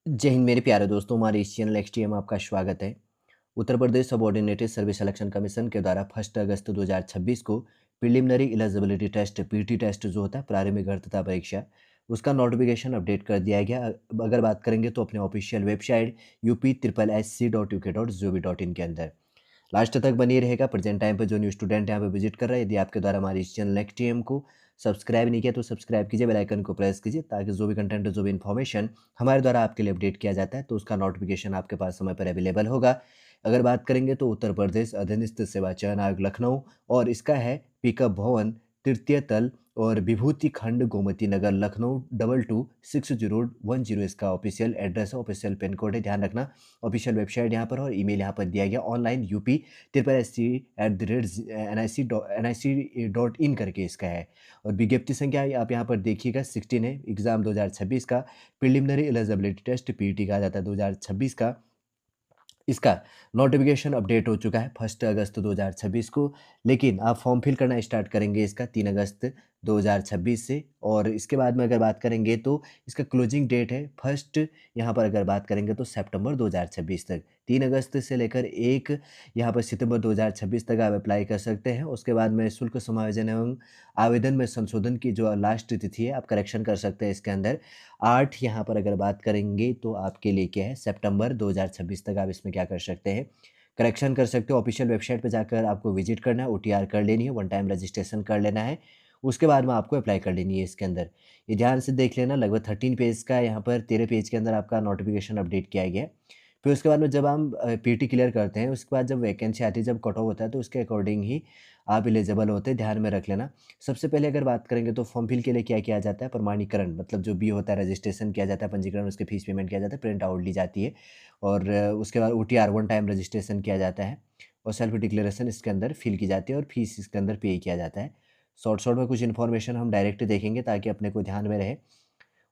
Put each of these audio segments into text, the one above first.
जय हिंद मेरे प्यारे दोस्तों, हमारे इस चैनल एक्सटीएम में आपका स्वागत है। Uttar Pradesh subordinated service selection commission के द्वारा 1 अगस्त 2026 को preliminary eligibility test PT test जो होता है प्रारंभिक अर्हता परीक्षा, उसका नोटिफिकेशन अपडेट कर दिया गया। अब अगर बात करेंगे तो अपने ऑफिशियल वेबसाइट up@sc.uk.gov.in के अंदर लास्ट तक बनी रहेगा। प्रेजेंट टाइम पे जो न्यू स्टूडेंट यहाँ पे विजिट कर रहा है, यदि आपके द्वारा हमारे इस चैनल नेक्स्ट टीएम को सब्सक्राइब नहीं किया तो सब्सक्राइब कीजिए, बेल आइकन को प्रेस कीजिए ताकि जो भी कंटेंट जो भी इन्फॉर्मेशन हमारे द्वारा आपके लिए अपडेट किया जाता है तो उसका नोटिफिकेशन आपके पास समय पर अवेलेबल होगा। अगर बात करेंगे तो उत्तर प्रदेश अधीनस्थ सेवा चयन आयोग लखनऊ और इसका है पिकअप भवन तृतीय तल और विभूति खंड गोमती नगर लखनऊ 226010 इसका ऑफिशियल एड्रेस है, ऑफिशियल पिन कोड है, ध्यान रखना। ऑफिशियल वेबसाइट यहाँ पर और ईमेल यहाँ पर दिया गया ऑनलाइन यूपी SC@NIC.in करके इसका है। और विज्ञप्ति संख्या आप यहाँ पर देखिएगा 16 है। एग्जाम 2026 का प्रिलिमिनरी एलिजिबिलिटी टेस्ट पीटी कहा जाता है 2026 का, इसका नोटिफिकेशन अपडेट हो चुका है 1 अगस्त 2026 को। लेकिन आप फॉर्म फिल करना स्टार्ट करेंगे इसका 3 अगस्त 2026 से। और इसके बाद में अगर बात करेंगे तो इसका क्लोजिंग डेट है फर्स्ट, यहाँ पर अगर बात करेंगे तो सितंबर 2026 तक, 3 अगस्त से लेकर 1 सितंबर 2026 तक आप अप्लाई कर सकते हैं। उसके बाद में शुल्क समायोजन एवं आवेदन में संशोधन की जो लास्ट तिथि है आप करेक्शन कर सकते हैं इसके अंदर 8, यहाँ पर अगर बात करेंगे तो आपके लिए क्या है सितंबर 2026 तक आप इसमें क्या कर सकते हैं, करेक्शन कर सकते हो। ऑफिशियल वेबसाइट पे जाकर आपको विजिट करना है, ओटीआर कर लेनी है, वन टाइम रजिस्ट्रेशन कर लेना है। उसके बाद में आपको अप्लाई कर लेनी है इसके अंदर। ये ध्यान से देख लेना, लगभग 13 पेज का यहाँ पर 13 पेज के अंदर आपका नोटिफिकेशन अपडेट किया गया है। फिर उसके बाद में जब हम पीटी क्लियर करते हैं, उसके बाद जब वैकेंसी आती है, जब कट ऑफ होता है तो उसके अकॉर्डिंग ही आप एलिजिबल होते हैं, ध्यान में रख लेना। सबसे पहले अगर बात करेंगे तो फॉर्म फिल के लिए क्या किया जाता है, प्रमाणीकरण मतलब जो भी होता है रजिस्ट्रेशन किया जाता है, पंजीकरण, उसके फीस पेमेंट किया जाता है, प्रिंट आउट ली जाती है। और उसके बाद ओटीआर वन टाइम रजिस्ट्रेशन किया जाता है और सेल्फ डिक्लेरेशन इसके अंदर फिल की जाती है और फीस इसके अंदर पे किया जाता है। शॉर्ट शॉर्ट में कुछ इन्फॉर्मेशन हम डायरेक्ट देखेंगे ताकि अपने को ध्यान में रहे।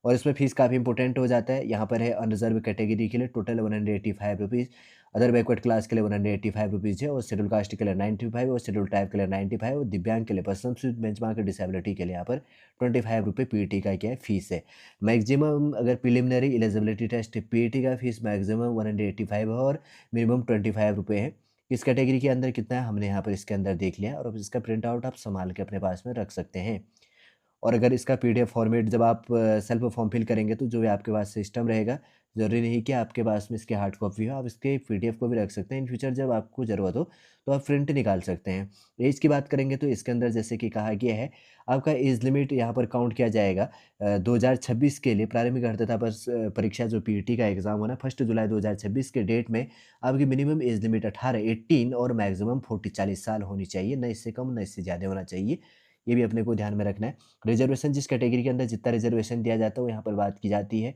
और इसमें फ़ीस काफ़ी इंपॉर्टेंट हो जाता है। यहाँ पर है अनरिज़र्व कैटेगरी के लिए total 185 rupees, other backward class के लिए 185 रुपीज़ है और शेड्यूल कास्ट के लिए 95 और शेड्यूल ट्राइब के लिए 95 और दिव्यांग के लिए पर्सन्स विद बेंचमार्क डिसेबिलिटी के लिए यहाँ पर 25 रुपये पीईटी का क्या है फ़ीस है। मैक्सिमम अगर प्रिलिमिनरी एलिजिबिलिटी टेस्ट पीईटी का फ़ीस मैक्सिमम 185 है और मिनिमम 25 रुपये है। इस कैटेगरी के अंदर कितना है हमने यहाँ पर इसके अंदर देख लिया और अब इसका प्रिंट आउट आप संभाल के अपने पास में रख सकते हैं। और अगर इसका पीडीएफ फॉर्मेट जब आप सेल्फ फॉर्म फिल करेंगे तो जो भी आपके पास सिस्टम रहेगा, ज़रूरी नहीं कि आपके पास में इसकी हार्ड कॉपी हो, आप इसके पीडीएफ को भी रख सकते हैं। इन फ्यूचर जब आपको ज़रूरत हो तो आप प्रिंट निकाल सकते हैं। एज की बात करेंगे तो इसके अंदर जैसे कि कहा गया है, आपका एज लिमिट यहाँ पर काउंट किया जाएगा 2026 के लिए प्रारंभिक अर्हता परीक्षा जो पीईटी का एग्ज़ाम होना 1 जुलाई 2026 के डेट में आपकी मिनिमम एज लिमिट 18 और मैक्सिमम 40 साल होनी चाहिए, ना इससे कम ना इससे ज़्यादा होना चाहिए। ये भी अपने को ध्यान में रखना है। रिज़र्वेशन जिस कैटेगरी के अंदर जितना रिज़र्वेशन दिया जाता है वो यहाँ पर बात की जाती है।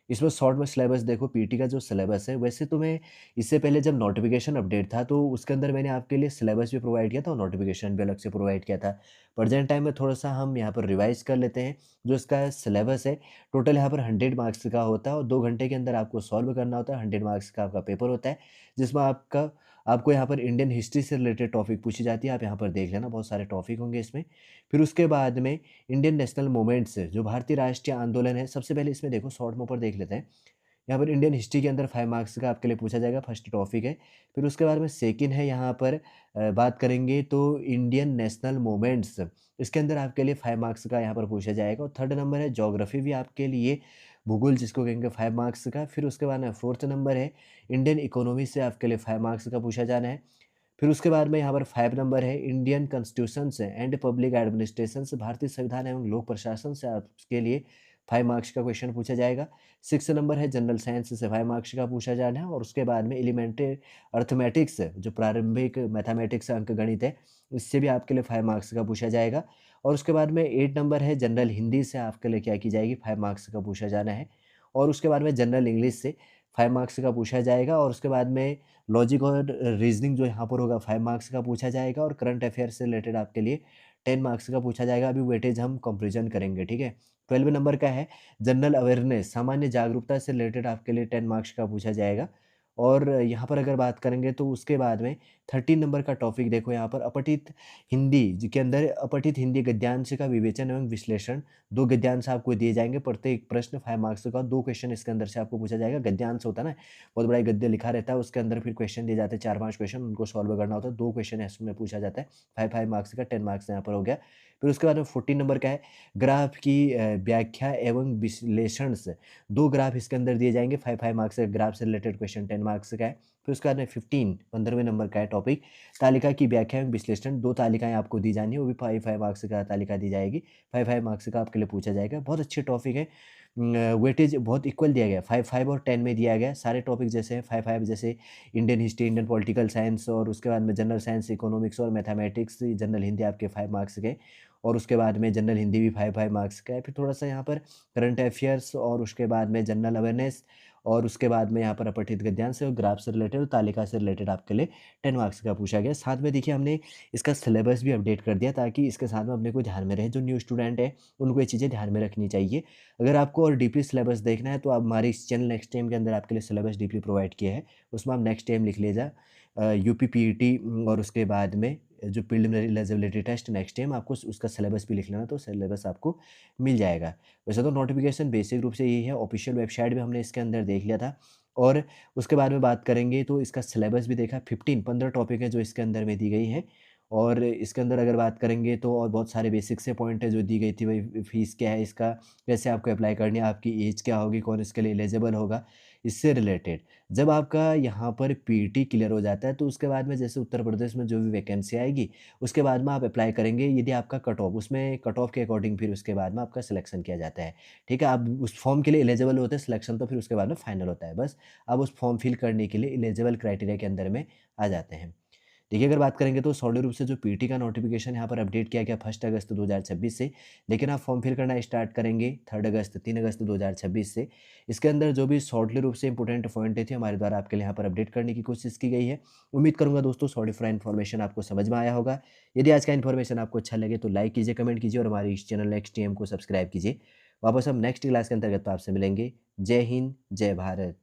इसमें शॉर्ट में सिलेबस देखो, पीटी का जो सिलेबस है वैसे तो मैं इससे पहले जब नोटिफ़िकेशन अपडेट था तो उसके अंदर मैंने आपके लिए सिलेबस भी प्रोवाइड किया था और नोटिफ़िकेशन भी अलग से प्रोवाइड किया था। प्रेज़ेंट टाइम में थोड़ा-सा हम यहाँ पर रिवाइज़ कर लेते हैं। जो इसका सिलेबस है टोटल यहाँ पर 100 मार्क्स का होता है और 2 घंटे के अंदर आपको सॉल्व करना होता है। 100 मार्क्स का आपका पेपर होता है जिसमें आपको यहाँ पर इंडियन हिस्ट्री से रिलेटेड टॉपिक पूछी जाती है। आप यहाँ पर देख लेना, बहुत सारे टॉपिक होंगे इसमें। फिर उसके बाद में इंडियन नेशनल मूवमेंट्स जो भारतीय राष्ट्रीय आंदोलन है, सबसे पहले इसमें देखो शॉर्ट में ऊपर देख लेते हैं। यहाँ पर इंडियन हिस्ट्री के अंदर 5 मार्क्स का आपके लिए पूछा जाएगा, फर्स्ट टॉपिक है। फिर उसके बाद में सेकंड है यहाँ पर बात करेंगे तो इंडियन नेशनल मूवमेंट्स, इसके अंदर आपके लिए 5 मार्क्स का यहाँ पर पूछा जाएगा। और थर्ड नंबर है ज्योग्राफी भी आपके लिए, भूगोल जिसको कहेंगे 5 मार्क्स का। फिर उसके बाद में फोर्थ नंबर है इंडियन इकोनॉमी से आपके लिए 5 मार्क्स का पूछा जाना है। फिर उसके बाद में यहाँ पर 5 नंबर है Indian constitutions and public administrations, भारतीय संविधान एवं लोक प्रशासन से आपके लिए 5 मार्क्स का क्वेश्चन पूछा जाएगा। 6 नंबर है जनरल साइंस से 5 मार्क्स का पूछा जाना है। और उसके बाद में एलिमेंट्री अर्थमेटिक्स जो प्रारंभिक मैथमेटिक्स अंकगणित है, इससे भी आपके लिए 5 मार्क्स का पूछा जाएगा। और उसके बाद में 8 नंबर है जनरल हिंदी से आपके लिए क्या की जाएगी, 5 मार्क्स का पूछा जाना है। और उसके बाद में जनरल इंग्लिश से 5 मार्क्स का पूछा जाएगा। और उसके बाद में लॉजिक और रीज़निंग जो यहाँ पर होगा 5 मार्क्स का पूछा जाएगा। और करंट अफेयर से रिलेटेड आपके लिए 10 मार्क्स का पूछा जाएगा। अभी वेटेज हम कंपैरिज़न करेंगे, ठीक है। 12 नंबर का है जनरल अवेयरनेस, सामान्य जागरूकता से रिलेटेड आपके लिए 10 मार्क्स का पूछा जाएगा। और यहाँ पर अगर बात करेंगे तो उसके बाद में 13 नंबर का टॉपिक देखो यहाँ पर अपठित हिंदी के अंदर अपठित हिंदी गद्यांश का विवेचन एवं विश्लेषण। 2 गद्यांश आपको दिए जाएँगे, प्रत्येक प्रश्न 5 मार्क्स का, 2 क्वेश्चन इसके अंदर से आपको पूछा जाएगा। गद्यांश होता है ना, बहुत बड़ा एक गद्य लिखा रहता है, उसके अंदर फिर क्वेश्चन दिए जाते हैं 4-5 क्वेश्चन, उनको सॉल्व करना होता है। 2 क्वेश्चन इसमें पूछा जाता है, 5-5 मार्क्स का, 10 मार्क्स यहाँ पर हो गया। फिर उसके बाद में 14 नंबर का है ग्राफ की व्याख्या एवं विश्लेषण से। 2 ग्राफ इसके अंदर दिए जाएँगे, 5-5 मार्क्स का ग्राफ से रिलेटेड क्वेश्चन 10 मार्क्स का है। फिर उसके बाद में 15वें नंबर का है टॉपिक तालिका की व्याख्या एवं विश्लेषण। 2 तालिकाएँ आपको दी जानी है, वो भी 5-5 मार्क्स का तालिका दी जाएगी। 5-5 मार्क्स का आपके लिए पूछा जाएगा। बहुत अच्छे टॉपिक है। वेटेज बहुत इक्वल दिया गया है, 5-5 और 10 में दिया गया है। सारे टॉपिक जैसे हैं 5-5, जैसे Indian history, Indian political science, और उसके बाद में जनरल साइंस, इकोनॉमिक्स और मैथमेटिक्स, जनरल हिंदी आपके 5 मार्क्स के, और उसके बाद में जनरल हिंदी भी 5-5 मार्क्स का है। फिर थोड़ा-सा यहाँ पर करंट अफेयर्स, और उसके बाद में जनरल अवेयरनेस, और उसके बाद में यहाँ पर अपठित गद्यांश और ग्राफ से रिलेटेड और तालिका से रिलेटेड आपके लिए 10 मार्क्स का पूछा गया। साथ में देखिए हमने इसका सिलेबस भी अपडेट कर दिया, ताकि इसके साथ में अपने को ध्यान में रहे, जो न्यू स्टूडेंट है उनको ये चीज़ें ध्यान में रखनी चाहिए। अगर आपको और डीपली सिलेबस देखना है तो आप हमारे इस चैनल नेक्स्ट टाइम के अंदर आपके लिए सिलेबस डीपली प्रोवाइड किया है, उसमें आप नेक्स्ट टाइम लिख लीजिए यूपी पीईटी, और उसके बाद में जो preliminary eligibility test next time आपको उसका सिलेबस भी लिख लेना, तो सिलेबस आपको मिल जाएगा। वैसे तो नोटिफिकेशन बेसिक रूप से यही है, ऑफिशियल वेबसाइट भी हमने इसके अंदर देख लिया था, और उसके बाद में बात करेंगे तो इसका सिलेबस भी देखा। 15 टॉपिक है जो इसके अंदर में दी गई हैं, और इसके अंदर अगर बात करेंगे तो और बहुत सारे बेसिक से पॉइंट है जो दी गई थी, भाई फीस क्या है इसका, कैसे आपको अप्लाई करनी है, आपकी एज क्या होगी, कौन इसके लिए एलिजिबल होगा, इससे रिलेटेड। जब आपका यहाँ पर पीईटी क्लियर हो जाता है तो उसके बाद में जैसे उत्तर प्रदेश में जो भी वैकेंसी आएगी, उसके बाद में आप अप्लाई करेंगे, यदि आपका कट ऑफ, उसमें कट ऑफ के अकॉर्डिंग फिर उसके बाद में आपका सिलेक्शन किया जाता है। ठीक है, आप उस फॉर्म के लिए एलिजिबल होते हैं, सिलेक्शन तो फिर उसके बाद में फाइनल होता है। बस आप उस फॉर्म फिल करने के लिए एलिजिबल क्राइटेरिया के अंदर में आ जाते हैं। देखिए, अगर बात करेंगे तो सॉलिड रूप से जो पीटी का नोटिफिकेशन यहाँ पर अपडेट किया गया 1 अगस्त 2026 से, लेकिन आप फॉर्म फिल करना स्टार्ट करेंगे 3 अगस्त 3 अगस्त 2026 से। इसके अंदर जो भी शॉर्टली रूप से इंपॉर्टेंट पॉइंट थे हमारे द्वारा आपके लिए यहाँ पर अपडेट करने की कोशिश की गई है। उम्मीद करूँगा दोस्तों सॉलिडिफाइड इन्फॉर्मेशन आपको समझ में आया होगा। यदि आज का इन्फॉर्मेशन आपको अच्छा लगे तो लाइक कीजिए, कमेंट कीजिए, और हमारे इस चैनल नेक्स्ट टीएम को सब्सक्राइब कीजिए। वापस हम नेक्स्ट क्लास के अंतर्गत आपसे मिलेंगे। जय हिंद, जय भारत।